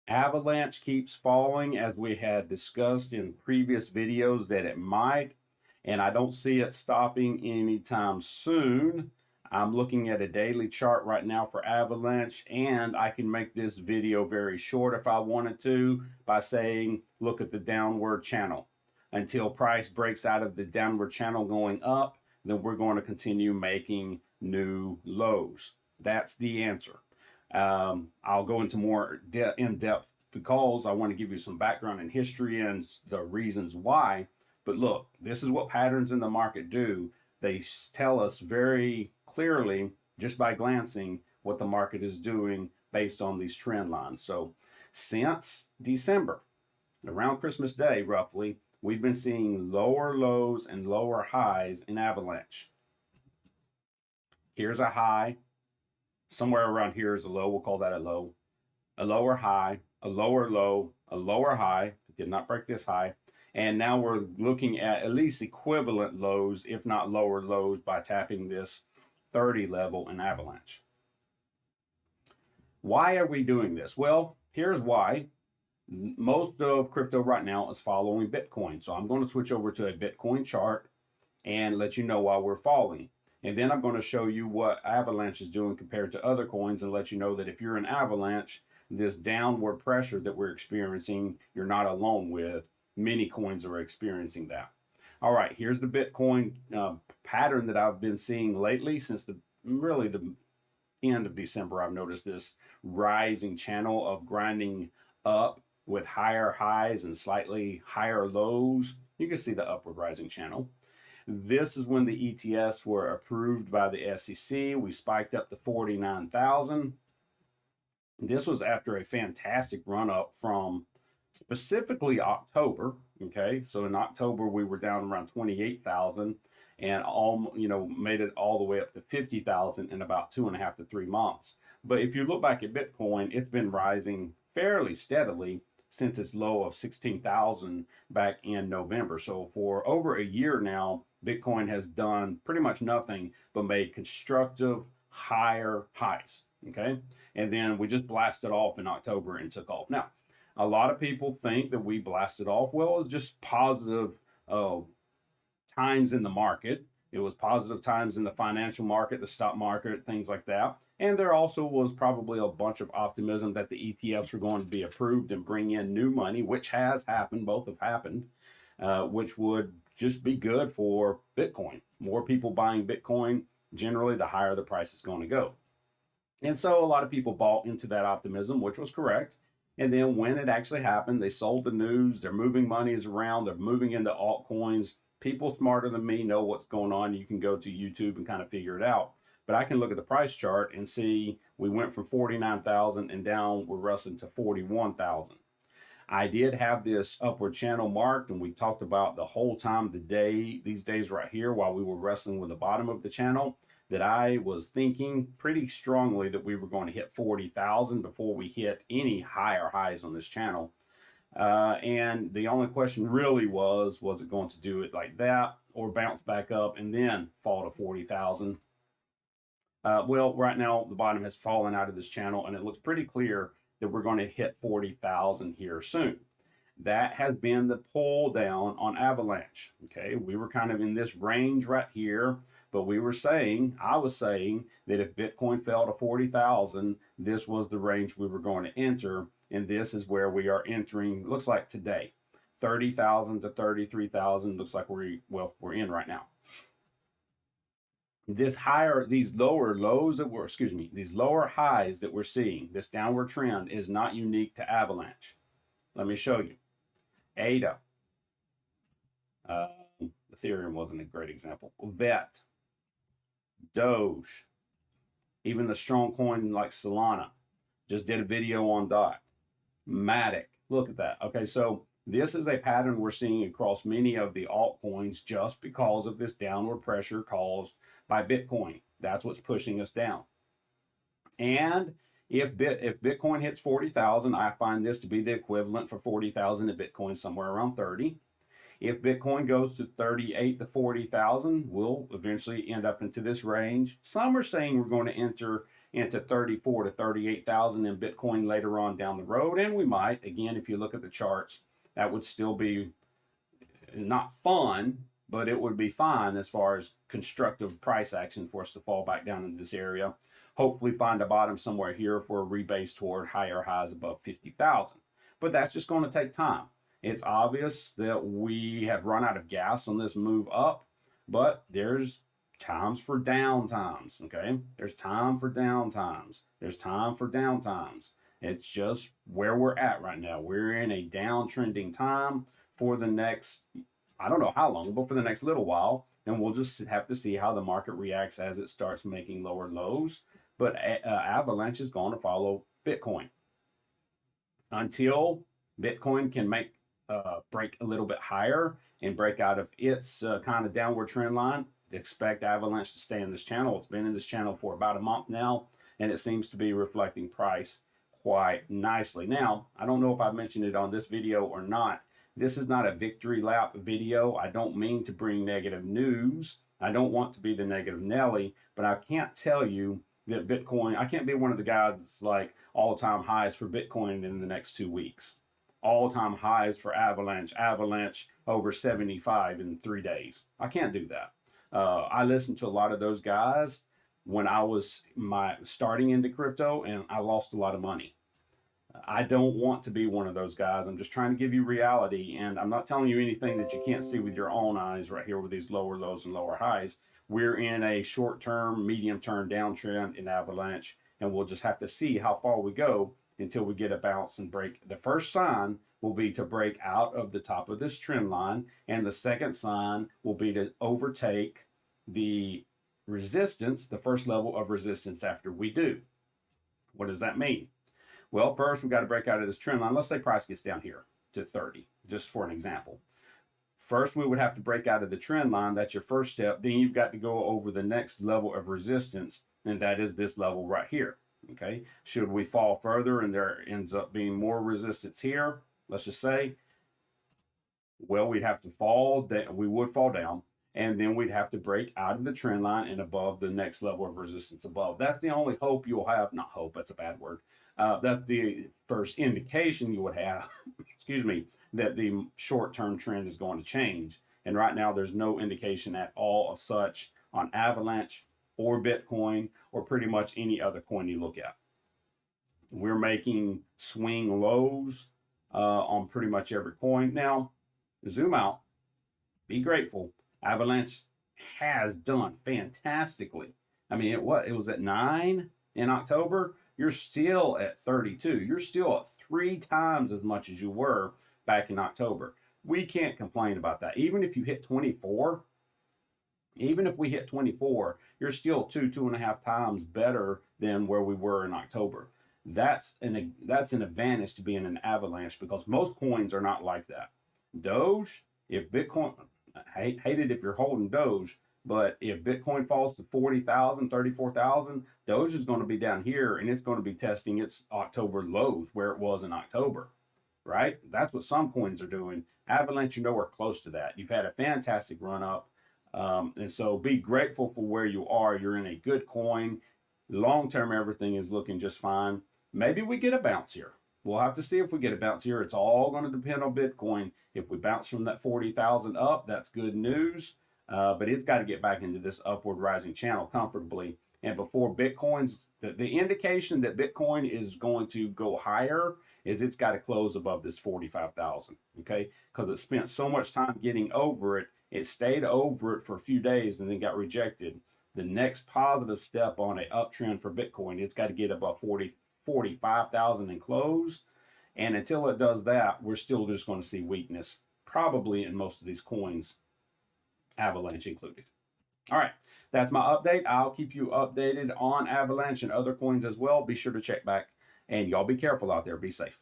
Avalanche keeps falling, as we had discussed in previous videos that it might, and I don't see it stopping anytime soon. I'm looking at a daily chart right now for Avalanche, and I can make this video very short if I wanted to by saying, look at the downward channel. Until price breaks out of the downward channel going up, then we're going to continue making new lows. That's the answer. I'll go into more in depth because I want to give you some background and history and the reasons why. But look, this is what patterns in the market do. They tell us very clearly, just by glancing, what the market is doing based on these trend lines. So since December, around Christmas Day roughly, we've been seeing lower lows and lower highs in Avalanche. Here's a high. Somewhere around here is a low. We'll call that a low. A lower high, a lower low, a lower high. It did not break this high. And now we're looking at least equivalent lows, if not lower lows, by tapping this 30 level in Avalanche. Why are we doing this? Well, here's why. Most of crypto right now is following Bitcoin. So I'm going to switch over to a Bitcoin chart and let you know why we're falling. And then I'm going to show you what Avalanche is doing compared to other coins and let you know that if you're an Avalanche, this downward pressure that we're experiencing, you're not alone with. Many coins are experiencing that. All right, here's the Bitcoin pattern that I've been seeing lately since the end of December. I've noticed this rising channel of grinding up with higher highs and slightly higher lows. You can see the upward rising channel. This is when the ETFs were approved by the SEC. We spiked up to 49,000. This was after a fantastic run up from specifically October. Okay, so in October we were down around 28,000 and made it all the way up to 50,000 in about 2.5 to 3 months. But if you look back at Bitcoin, it's been rising fairly steadily since its low of 16,000 back in November. So for over a year now, Bitcoin has done pretty much nothing but made constructive higher highs. Okay, and then we just blasted off in October and took off. Now, a lot of people think that we blasted off. Well, it's just positive times in the market. It was positive times in the financial market, the stock market, things like that. And there also was probably a bunch of optimism that the ETFs were going to be approved and bring in new money, which has happened. Both have happened, which would just be good for Bitcoin. More people buying Bitcoin, generally, the higher the price is going to go. And so a lot of people bought into that optimism, which was correct. And then when it actually happened, they sold the news. They're moving monies around. They're moving into altcoins. People smarter than me know what's going on. You can go to YouTube and kind of figure it out. But I can look at the price chart and see we went from 49,000 and down we're wrestling to 41,000. I did have this upward channel marked, and we talked about the whole time these days right here while we were wrestling with the bottom of the channel, that I was thinking pretty strongly that we were going to hit 40,000 before we hit any higher highs on this channel. And the only question really was it going to do it like that or bounce back up and then fall to 40,000? Well, right now the bottom has fallen out of this channel and it looks pretty clear that we're going to hit 40,000 here soon. That has been the pull down on Avalanche. Okay, we were kind of in this range right here, but I was saying that if Bitcoin fell to 40,000, this was the range we were going to enter. And this is where we are entering, looks like today, 30,000 to 33,000. Looks like we're in right now. These lower highs that we're seeing, this downward trend is not unique to Avalanche. Let me show you. ADA. Ethereum wasn't a great example. VET. Doge. Even the strong coin like Solana. Just did a video on DOT. Matic. Look at that. Okay, so this is a pattern we're seeing across many of the altcoins just because of this downward pressure caused by Bitcoin. That's what's pushing us down. And if Bitcoin hits 40,000, I find this to be the equivalent for 40,000 of Bitcoin, somewhere around 30. If Bitcoin goes to 38 to 40,000, we'll eventually end up into this range. Some are saying we're going to enter into 34 to 38,000 in Bitcoin later on down the road. And we might, again, if you look at the charts, that would still be not fun, but it would be fine as far as constructive price action for us to fall back down in this area. Hopefully find a bottom somewhere here for a rebase toward higher highs above 50,000. But that's just going to take time. It's obvious that we have run out of gas on this move up, but there's times for down times, okay? There's time for down times. There's time for down times. It's just where we're at right now. We're in a downtrending time for the next, I don't know how long, but for the next little while. And we'll just have to see how the market reacts as it starts making lower lows. But Avalanche is going to follow Bitcoin until Bitcoin can make break a little bit higher and break out of its kind of downward trend line. Expect Avalanche to stay in this channel. It's been in this channel for about a month now, and it seems to be reflecting price quite nicely. Now, I don't know if I've mentioned it on this video or not. This is not a victory lap video. I don't mean to bring negative news. I don't want to be the negative Nelly, but I can't tell you that Bitcoin, I can't be one of the guys that's like all-time highs for Bitcoin in the next 2 weeks. All-time highs for Avalanche over 75 in 3 days. I can't do that. I listened to a lot of those guys when I was starting into crypto, and I lost a lot of money. I don't want to be one of those guys. I'm just trying to give you reality, and I'm not telling you anything that you can't see with your own eyes right here with these lower lows and lower highs. We're in a short-term, medium-term downtrend in Avalanche, and we'll just have to see how far we go until we get a bounce and break. The first sign will be to break out of the top of this trend line, and the second sign will be to overtake the resistance, the first level of resistance after we do. What does that mean? Well, first we got to break out of this trend line. Let's say price gets down here to 30, just for an example. First, we would have to break out of the trend line. That's your first step. Then you've got to go over the next level of resistance, and that is this level right here. Okay, should we fall further and there ends up being more resistance here, let's just say, well, we'd have to fall, we would fall down, and then we'd have to break out of the trend line and above the next level of resistance above. That's the only hope you'll have. Not hope, that's a bad word. That's the first indication you would have, excuse me, that the short-term trend is going to change. And right now there's no indication at all of such on Avalanche or Bitcoin or pretty much any other coin you look at. We're making swing lows on pretty much every coin. Now, zoom out, be grateful. Avalanche has done fantastically. I mean, it was at 9 in October. You're still at 32. You're still at 3 times as much as you were back in October. We can't complain about that. Even if you hit 24, even if we hit 24, you're still 2.5 times better than where we were in October. That's an advantage to being an Avalanche, because most coins are not like that. Doge, if Bitcoin, hate it if you're holding Doge, but if Bitcoin falls to 40,000, 34,000, Doge is going to be down here, and it's going to be testing its October lows where it was in October, right? That's what some coins are doing. Avalanche, you're nowhere close to that. You've had a fantastic run up. And so be grateful for where you are. You're in a good coin. Long-term, everything is looking just fine. Maybe we get a bounce here. We'll have to see if we get a bounce here. It's all going to depend on Bitcoin. If we bounce from that 40,000 up, that's good news. But it's got to get back into this upward rising channel comfortably. And before Bitcoin's, the indication that Bitcoin is going to go higher is it's got to close above this 45,000, okay? Because it spent so much time getting over it. It stayed over it for a few days and then got rejected. The next positive step on an uptrend for Bitcoin, it's got to get above 45,000 and close. And until it does that, we're still just going to see weakness, probably in most of these coins, Avalanche included. All right, that's my update. I'll keep you updated on Avalanche and other coins as well. Be sure to check back, and y'all be careful out there. Be safe.